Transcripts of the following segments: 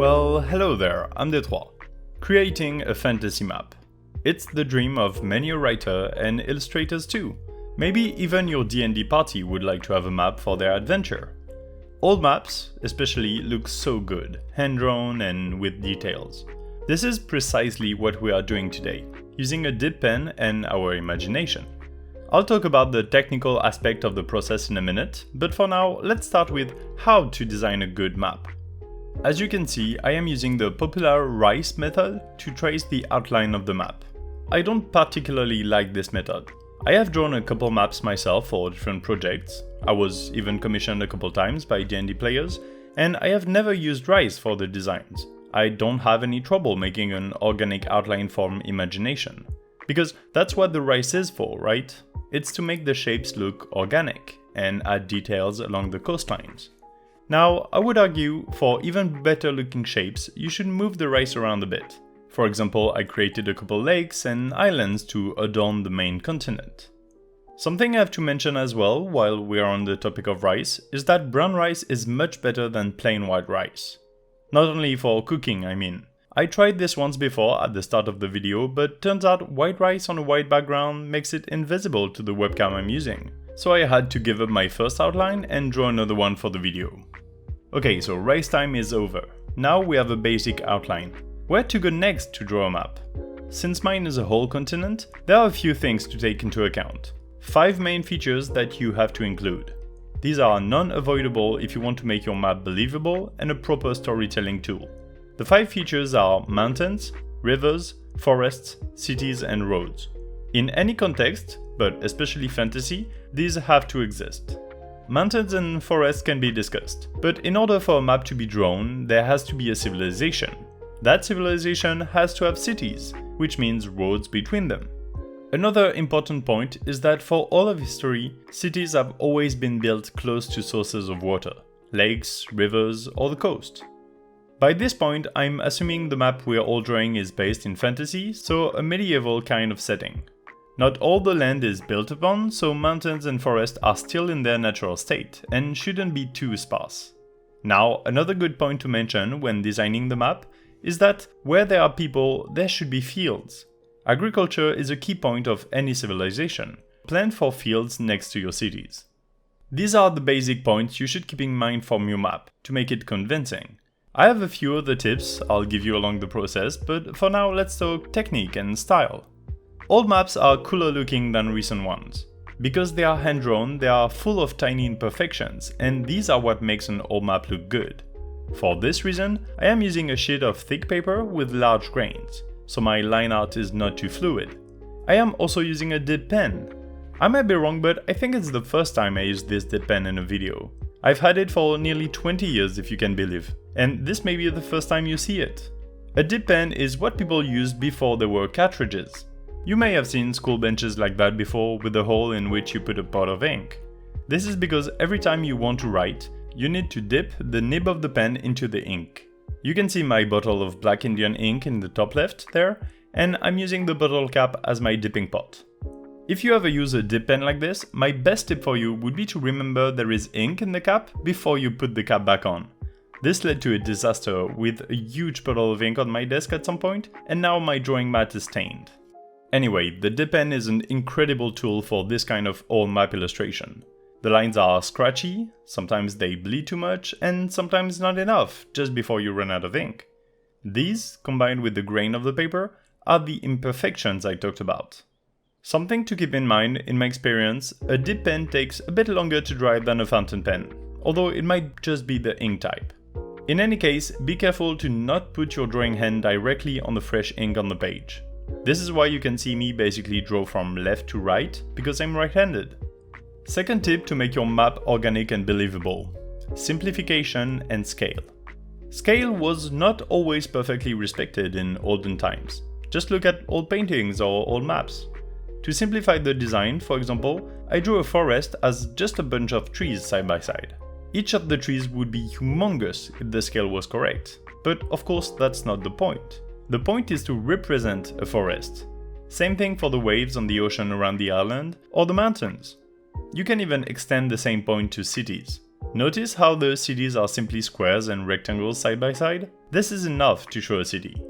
Well, hello there, I'm Détroit. Creating a fantasy map. It's the dream of many a writer and illustrators too. Maybe even your D&D party would like to have a map for their adventure. Old maps, especially, look so good, hand-drawn and with details. This is precisely what we are doing today, using a dip pen and our imagination. I'll talk about the technical aspect of the process in a minute, but for now, let's start with how to design a good map. As you can see, I am using the popular RICE method to trace the outline of the map. I don't particularly like this method. I have drawn a couple maps myself for different projects. I was even commissioned a couple times by D&D players, and I have never used RICE for the designs. I don't have any trouble making an organic outline from imagination. Because that's what the RICE is for, right? It's to make the shapes look organic and add details along the coastlines. Now, I would argue for even better looking shapes, you should move the RICE around a bit. For example, I created a couple lakes and islands to adorn the main continent. Something I have to mention as well, while we are on the topic of rice, is that brown rice is much better than plain white rice. Not only for cooking, I mean. I tried this once before at the start of the video, but turns out white rice on a white background makes it invisible to the webcam I'm using. So I had to give up my first outline and draw another one for the video. Okay, so rice time is over. Now we have a basic outline. Where to go next to draw a map? Since mine is a whole continent, there are a few things to take into account. 5 main features that you have to include. These are non-avoidable if you want to make your map believable and a proper storytelling tool. The 5 features are mountains, rivers, forests, cities and roads. In any context, but especially fantasy, these have to exist. Mountains and forests can be discussed, but in order for a map to be drawn, there has to be a civilization. That civilization has to have cities, which means roads between them. Another important point is that for all of history, cities have always been built close to sources of water, lakes, rivers, or the coast. By this point, I'm assuming the map we're all drawing is based in fantasy, so a medieval kind of setting. Not all the land is built upon, so mountains and forests are still in their natural state, and shouldn't be too sparse. Now, another good point to mention when designing the map is that where there are people, there should be fields. Agriculture is a key point of any civilization. Plan for fields next to your cities. These are the basic points you should keep in mind from your map to make it convincing. I have a few other tips I'll give you along the process, but for now let's talk technique and style. Old maps are cooler looking than recent ones. Because they are hand-drawn, they are full of tiny imperfections, and these are what makes an old map look good. For this reason, I am using a sheet of thick paper with large grains, so my line art is not too fluid. I am also using a dip pen. I might be wrong, but I think it's the first time I used this dip pen in a video. I've had it for nearly 20 years if you can believe, and this may be the first time you see it. A dip pen is what people used before there were cartridges. You may have seen school benches like that before with a hole in which you put a pot of ink. This is because every time you want to write, you need to dip the nib of the pen into the ink. You can see my bottle of Black Indian ink in the top left there, and I'm using the bottle cap as my dipping pot. If you ever use a dip pen like this, my best tip for you would be to remember there is ink in the cap before you put the cap back on. This led to a disaster with a huge puddle of ink on my desk at some point, and now my drawing mat is stained. Anyway, the dip pen is an incredible tool for this kind of old map illustration. The lines are scratchy, sometimes they bleed too much, and sometimes not enough, just before you run out of ink. These, combined with the grain of the paper, are the imperfections I talked about. Something to keep in mind, in my experience, a dip pen takes a bit longer to dry than a fountain pen, although it might just be the ink type. In any case, be careful to not put your drawing hand directly on the fresh ink on the page. This is why you can see me basically draw from left to right, because I'm right-handed. Second tip to make your map organic and believable: simplification and scale. Scale was not always perfectly respected in olden times. Just look at old paintings or old maps. To simplify the design, for example, I drew a forest as just a bunch of trees side by side. Each of the trees would be humongous if the scale was correct, but of course that's not the point. The point is to represent a forest. Same thing for the waves on the ocean around the island or the mountains. You can even extend the same point to cities. Notice how the cities are simply squares and rectangles side by side? This is enough to show a city.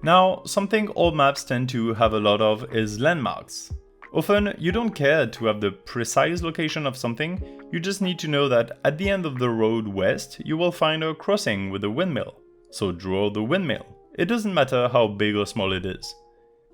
Now, something old maps tend to have a lot of is landmarks. Often, you don't care to have the precise location of something, you just need to know that at the end of the road west, you will find a crossing with a windmill. So draw the windmill. It doesn't matter how big or small it is.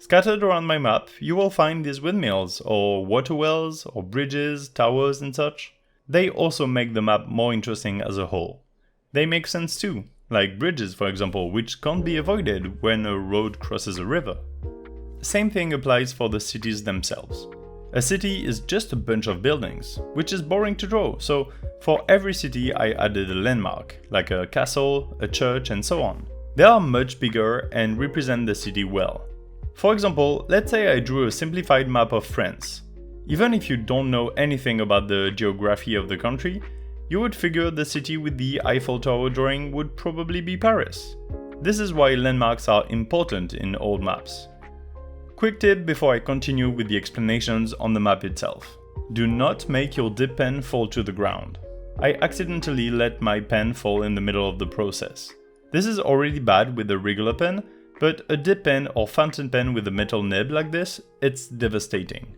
Scattered around my map, you will find these windmills, or water wells, or bridges, towers and such. They also make the map more interesting as a whole. They make sense too, like bridges for example, which can't be avoided when a road crosses a river. Same thing applies for the cities themselves. A city is just a bunch of buildings, which is boring to draw, so for every city I added a landmark, like a castle, a church and so on. They are much bigger and represent the city well. For example, let's say I drew a simplified map of France. Even if you don't know anything about the geography of the country, you would figure the city with the Eiffel Tower drawing would probably be Paris. This is why landmarks are important in old maps. Quick tip before I continue with the explanations on the map itself. Do not make your dip pen fall to the ground. I accidentally let my pen fall in the middle of the process. This is already bad with a regular pen, but a dip pen or fountain pen with a metal nib like this, it's devastating.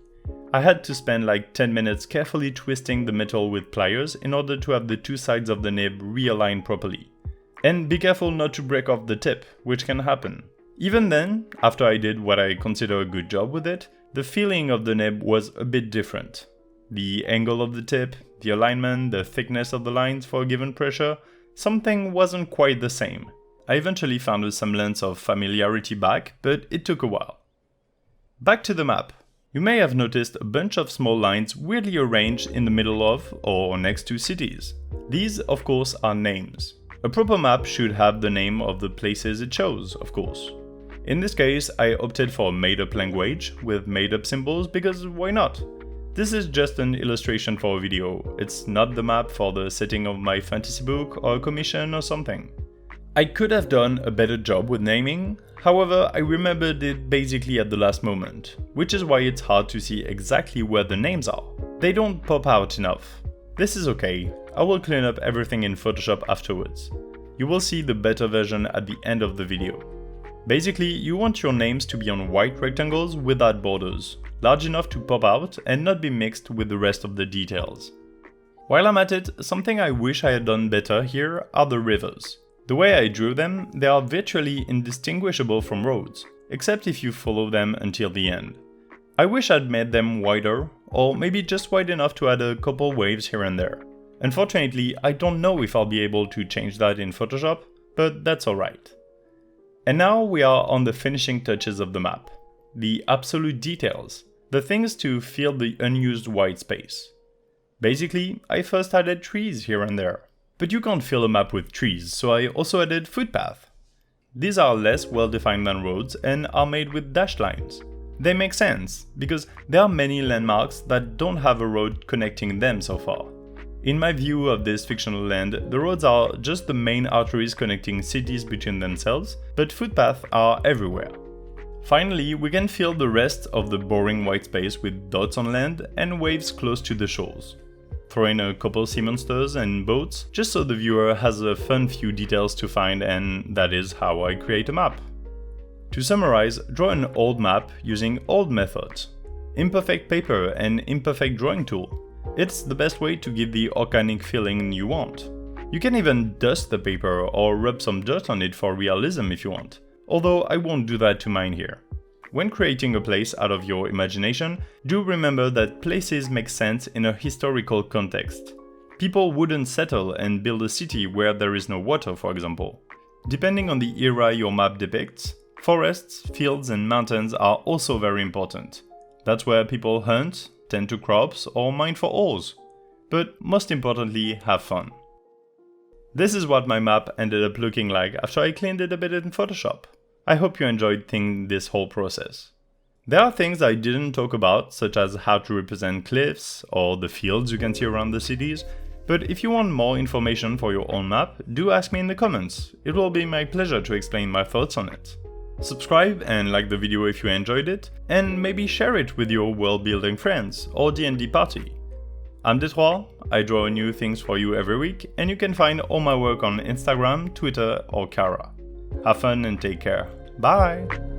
I had to spend like 10 minutes carefully twisting the metal with pliers in order to have the two sides of the nib realigned properly. And be careful not to break off the tip, which can happen. Even then, after I did what I consider a good job with it, the feeling of the nib was a bit different. The angle of the tip, the alignment, the thickness of the lines for a given pressure, something wasn't quite the same. I eventually found a semblance of familiarity back, but it took a while. Back to the map. You may have noticed a bunch of small lines weirdly arranged in the middle of or next to cities. These, of course, are names. A proper map should have the name of the places it shows, of course. In this case, I opted for a made-up language with made-up symbols because why not? This is just an illustration for a video, it's not the map for the setting of my fantasy book or a commission or something. I could have done a better job with naming, however I remembered it basically at the last moment, which is why it's hard to see exactly where the names are. They don't pop out enough. This is okay, I will clean up everything in Photoshop afterwards. You will see the better version at the end of the video. Basically, you want your names to be on white rectangles without borders, large enough to pop out and not be mixed with the rest of the details. While I'm at it, something I wish I had done better here are the rivers. The way I drew them, they are virtually indistinguishable from roads, except if you follow them until the end. I wish I'd made them wider, or maybe just wide enough to add a couple waves here and there. Unfortunately, I don't know if I'll be able to change that in Photoshop, but that's alright. And now we are on the finishing touches of the map. The absolute details, the things to fill the unused white space. Basically, I first added trees here and there. But you can't fill a map with trees, so I also added footpath. These are less well-defined than roads and are made with dashed lines. They make sense, because there are many landmarks that don't have a road connecting them so far. In my view of this fictional land, the roads are just the main arteries connecting cities between themselves, but footpaths are everywhere. Finally, we can fill the rest of the boring white space with dots on land and waves close to the shores. Throw in a couple sea monsters and boats, just so the viewer has a fun few details to find, and that is how I create a map. To summarize, draw an old map using old methods. Imperfect paper and imperfect drawing tool. It's the best way to give the organic feeling you want. You can even dust the paper or rub some dirt on it for realism if you want, although I won't do that to mine here. When creating a place out of your imagination, do remember that places make sense in a historical context. People wouldn't settle and build a city where there is no water, for example. Depending on the era your map depicts, forests, fields and mountains are also very important. That's where people hunt, tend to crops or mine for ores. But most importantly, have fun. This is what my map ended up looking like after I cleaned it a bit in Photoshop. I hope you enjoyed this whole process. There are things I didn't talk about, such as how to represent cliffs or the fields you can see around the cities, but if you want more information for your own map, do ask me in the comments. It will be my pleasure to explain my thoughts on it. Subscribe and like the video if you enjoyed it, and maybe share it with your world building friends or D&D party. I'm Détroit, I draw new things for you every week, and you can find all my work on Instagram, Twitter, or Cara. Have fun and take care. Bye!